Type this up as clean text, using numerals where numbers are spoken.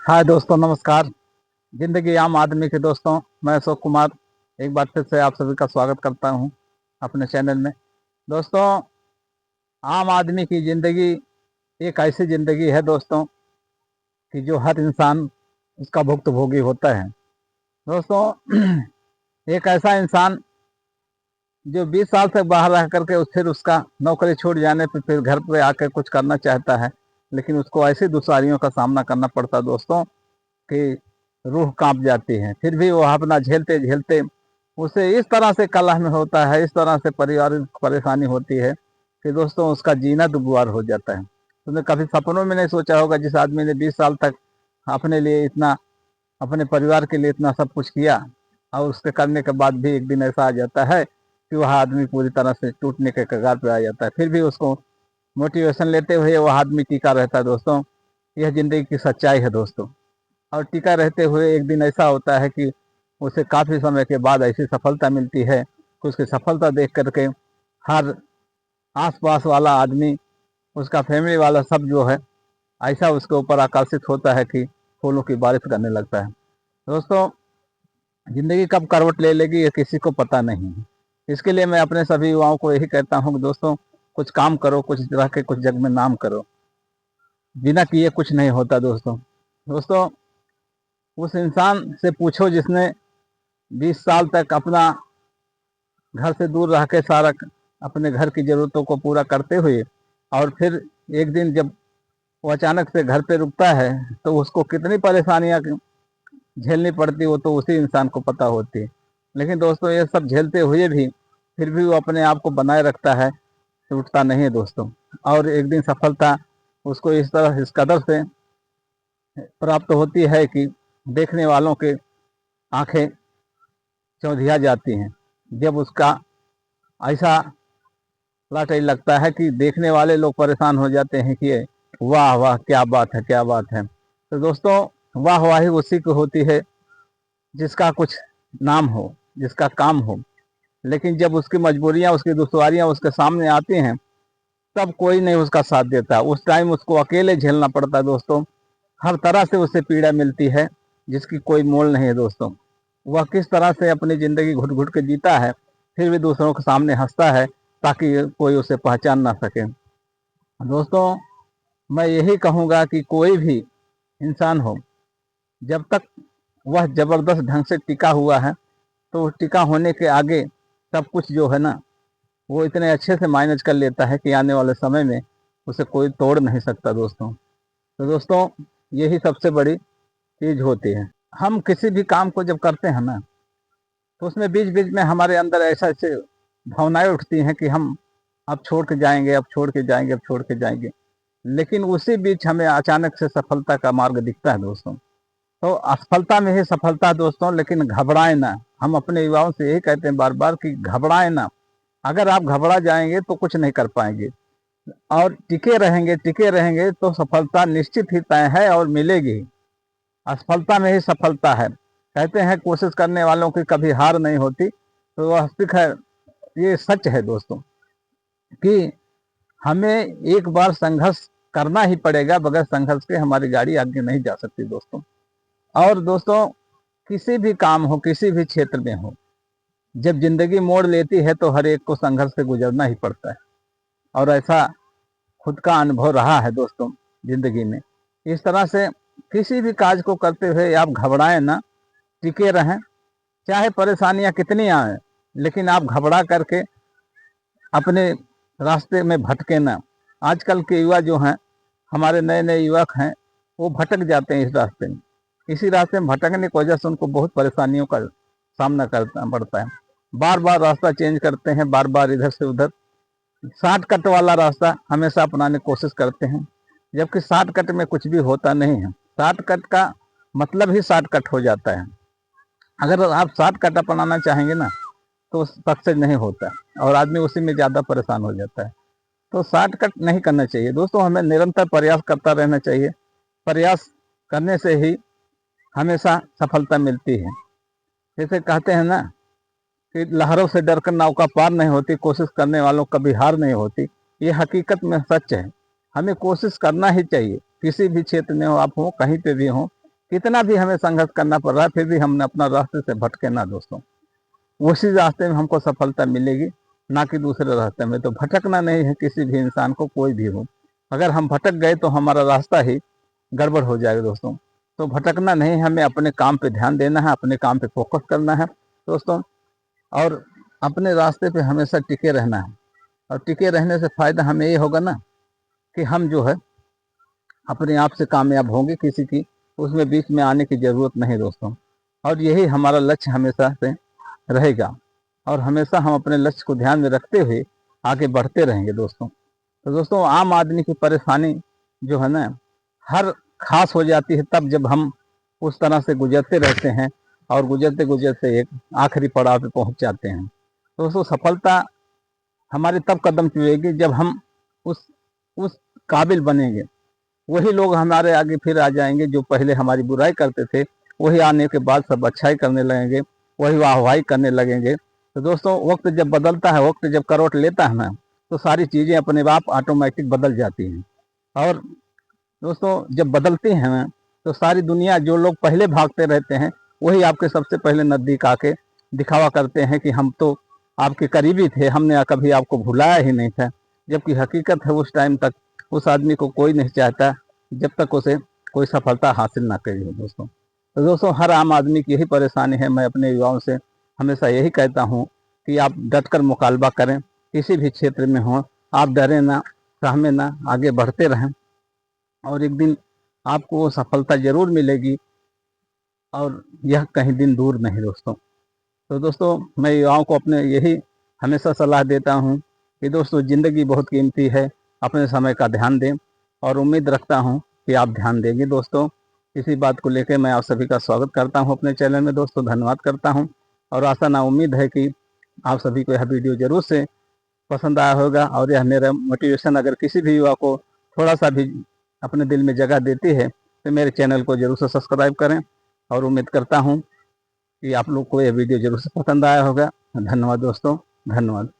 हाय दोस्तों, नमस्कार। जिंदगी आम आदमी के दोस्तों, मैं अशोक कुमार एक बार फिर से आप सभी का स्वागत करता हूं अपने चैनल में। दोस्तों, आम आदमी की जिंदगी एक ऐसी जिंदगी है दोस्तों कि जो हर इंसान उसका भुक्तभोगी होता है। दोस्तों, एक ऐसा इंसान जो 20 साल तक बाहर रह करके फिर उसका नौकरी छूट जाने पर फिर घर पे आकर कुछ करना चाहता है, लेकिन उसको ऐसी दुश्वारियों का सामना करना पड़ता है दोस्तों कि रूह कांप जाती है। फिर भी वो अपना झेलते झेलते उसे इस तरह से कलह में होता है, इस तरह से पारिवारिक परेशानी होती है कि दोस्तों उसका जीना दुश्वार हो जाता है। तुमने कभी सपनों में नहीं सोचा होगा, जिस आदमी ने 20 साल तक अपने लिए इतना, अपने परिवार के लिए इतना सब कुछ किया, और उसके करने के बाद भी एक दिन ऐसा आ जाता है कि वह आदमी पूरी तरह से टूटने के कगार पे आ जाता है। फिर भी उसको मोटिवेशन लेते हुए वह आदमी टिका रहता है दोस्तों। यह जिंदगी की सच्चाई है दोस्तों। और टिका रहते हुए एक दिन ऐसा होता है कि उसे काफ़ी समय के बाद ऐसी सफलता मिलती है कि उसकी सफलता देख करके हर आसपास वाला आदमी, उसका फैमिली वाला सब जो है, ऐसा उसके ऊपर आकर्षित होता है कि फूलों की बारिश करने लगता है। दोस्तों, जिंदगी कब करवट ले लेगी ये किसी को पता नहीं है। इसके लिए मैं अपने सभी युवाओं को यही कहता हूँ कि दोस्तों, कुछ काम करो, कुछ रह के कुछ जग में नाम करो। बिना किए कुछ नहीं होता दोस्तों। दोस्तों, उस इंसान से पूछो जिसने 20 साल तक अपना घर से दूर रह के सारा अपने घर की जरूरतों को पूरा करते हुए, और फिर एक दिन जब वो अचानक से घर पे रुकता है तो उसको कितनी परेशानियां झेलनी पड़ती, वो तो उसी इंसान को पता होती है। लेकिन दोस्तों, ये सब झेलते हुए भी फिर भी वो अपने आप को बनाए रखता है, टूटता नहीं है दोस्तों। और एक दिन सफलता उसको इस तरह इस कदर से प्राप्त होती है कि देखने वालों के आंखें चौंधिया जाती हैं। जब उसका ऐसा लाटरी लगता है कि देखने वाले लोग परेशान हो जाते हैं कि वाह वाह, क्या बात है, क्या बात है। तो दोस्तों, वाह वाही उसी को होती है जिसका कुछ नाम हो, जिसका काम हो। लेकिन जब उसकी मजबूरियां, उसकी दुश्वारियां उसके सामने आती हैं, तब कोई नहीं उसका साथ देता। उस टाइम उसको अकेले झेलना पड़ता है दोस्तों। हर तरह से उसे पीड़ा मिलती है जिसकी कोई मोल नहीं है दोस्तों। वह किस तरह से अपनी जिंदगी घुट घुट के जीता है, फिर भी दूसरों के सामने हंसता है ताकि कोई उसे पहचान ना सके। दोस्तों, मैं यही कहूँगा कि कोई भी इंसान हो, जब तक वह जबरदस्त ढंग से टिका हुआ है, तो टिका होने के आगे सब कुछ जो है ना, वो इतने अच्छे से मैनेज कर लेता है कि आने वाले समय में उसे कोई तोड़ नहीं सकता दोस्तों। तो दोस्तों, यही सबसे बड़ी चीज होती है। हम किसी भी काम को जब करते हैं ना, तो उसमें बीच बीच में हमारे अंदर ऐसा ऐसे भावनाएं उठती हैं कि हम अब छोड़ के जाएंगे, अब छोड़ के जाएंगे, अब छोड़ के जाएंगे। लेकिन उसी बीच हमें अचानक से सफलता का मार्ग दिखता है दोस्तों। तो असफलता में ही सफलता है दोस्तों, लेकिन घबराए ना। हम अपने युवाओं से यही कहते हैं बार बार कि घबराए ना। अगर आप घबरा जाएंगे तो कुछ नहीं कर पाएंगे, और टिके रहेंगे, टिके रहेंगे तो सफलता निश्चित ही तय है और मिलेगी। असफलता में ही सफलता है। कहते हैं कोशिश करने वालों की कभी हार नहीं होती, तो वास्तविक है, ये सच है दोस्तों कि हमें एक बार संघर्ष करना ही पड़ेगा। बगैर संघर्ष के हमारी गाड़ी आगे नहीं जा सकती दोस्तों। और दोस्तों, किसी भी काम हो, किसी भी क्षेत्र में हो, जब जिंदगी मोड़ लेती है तो हर एक को संघर्ष से गुजरना ही पड़ता है। और ऐसा खुद का अनुभव रहा है दोस्तों जिंदगी में। इस तरह से किसी भी काज को करते हुए आप घबराएं ना, टिके रहें। चाहे परेशानियां कितनी आए, लेकिन आप घबरा करके अपने रास्ते में भटके ना। आजकल के युवा जो हैं, हमारे नए नए युवक हैं, वो भटक जाते हैं इस रास्ते में। इसी रास्ते में भटकने की वजह से उनको बहुत परेशानियों का सामना करना पड़ता है। बार बार रास्ता चेंज करते हैं, बार बार इधर से उधर शॉर्टकट वाला रास्ता हमेशा अपनाने की कोशिश करते हैं, जबकि शॉर्टकट में कुछ भी होता नहीं है। शॉर्टकट का मतलब ही शॉर्टकट हो जाता है। अगर आप शॉर्टकट अपनाना चाहेंगे ना, तो सक्सेस नहीं होता है और आदमी उसी में ज़्यादा परेशान हो जाता है। तो शॉर्टकट नहीं करना चाहिए दोस्तों, हमें निरंतर प्रयास करता रहना चाहिए। प्रयास करने से ही हमेशा सफलता मिलती है। जैसे कहते हैं ना कि लहरों से डरकर नौका पार नहीं होती, कोशिश करने वालों कभी हार नहीं होती। ये हकीकत में सच है। हमें कोशिश करना ही चाहिए, किसी भी क्षेत्र में हो, आप हो, कहीं पे भी हो, कितना भी हमें संघर्ष करना पड़ रहा है, फिर भी हमने अपना रास्ते से भटके ना दोस्तों। उसी रास्ते में हमको सफलता मिलेगी, ना कि दूसरे रास्ते में। तो भटकना नहीं है किसी भी इंसान को, कोई भी हो। अगर हम भटक गए तो हमारा रास्ता ही गड़बड़ हो जाएगा दोस्तों। तो भटकना नहीं, हमें अपने काम पे ध्यान देना है, अपने काम पे फोकस करना है दोस्तों, और अपने रास्ते पे हमेशा टिके रहना है। और टिके रहने से फायदा हमें ये होगा ना कि हम जो है अपने आप से कामयाब होंगे, किसी की उसमें बीच में आने की जरूरत नहीं दोस्तों। और यही हमारा लक्ष्य हमेशा से रहेगा, और हमेशा हम अपने लक्ष्य को ध्यान में रखते हुए आगे बढ़ते रहेंगे दोस्तों। तो दोस्तों, आम आदमी की परेशानी जो है ना, हर खास हो जाती है तब जब हम उस तरह से गुजरते रहते हैं, और गुजरते गुजरते एक आखिरी पड़ाव पे पहुंच जाते हैं। तो दोस्तों, सफलता हमारी तब कदम चुएगी जब हम उस काबिल बनेंगे। वही लोग हमारे आगे फिर आ जाएंगे जो पहले हमारी बुराई करते थे, वही आने के बाद सब अच्छाई करने लगेंगे, वही वाहवाही करने लगेंगे। तो दोस्तों, वक्त जब बदलता है, वक्त जब करवट लेता है ना, तो सारी चीज़ें अपने आप ऑटोमेटिक बदल जाती हैं। और दोस्तों, जब बदलती हैं ना, तो सारी दुनिया, जो लोग पहले भागते रहते हैं, वही आपके सबसे पहले नज़दीक आके दिखावा करते हैं कि हम तो आपके करीबी थे, हमने कभी आपको भुलाया ही नहीं था। जबकि हकीकत है, उस टाइम तक उस आदमी को कोई नहीं चाहता जब तक उसे कोई सफलता हासिल ना करी हो दोस्तों। तो दोस्तों, हर आम आदमी की यही परेशानी है। मैं अपने युवाओं से हमेशा यही कहता हूँ कि आप डटकर मुकालबा करें, किसी भी क्षेत्र में हो, आप डरें ना, सहमे ना, आगे बढ़ते रहें, और एक दिन आपको वो सफलता जरूर मिलेगी, और यह कहीं दिन दूर नहीं दोस्तों। तो दोस्तों, मैं युवाओं को अपने यही हमेशा सलाह देता हूँ कि दोस्तों, ज़िंदगी बहुत कीमती है, अपने समय का ध्यान दें, और उम्मीद रखता हूँ कि आप ध्यान देंगे दोस्तों। इसी बात को लेकर मैं आप सभी का स्वागत करता हूँ अपने चैनल में दोस्तों, धन्यवाद करता हूँ। और आशा ना उम्मीद है कि आप सभी को यह वीडियो जरूर से पसंद आया होगा, और यह मेरा मोटिवेशन अगर किसी भी युवा को थोड़ा सा भी अपने दिल में जगह देती है, तो मेरे चैनल को जरूर से सब्सक्राइब करें। और उम्मीद करता हूँ कि आप लोग को यह वीडियो जरूर से पसंद आया होगा। धन्यवाद दोस्तों, धन्यवाद।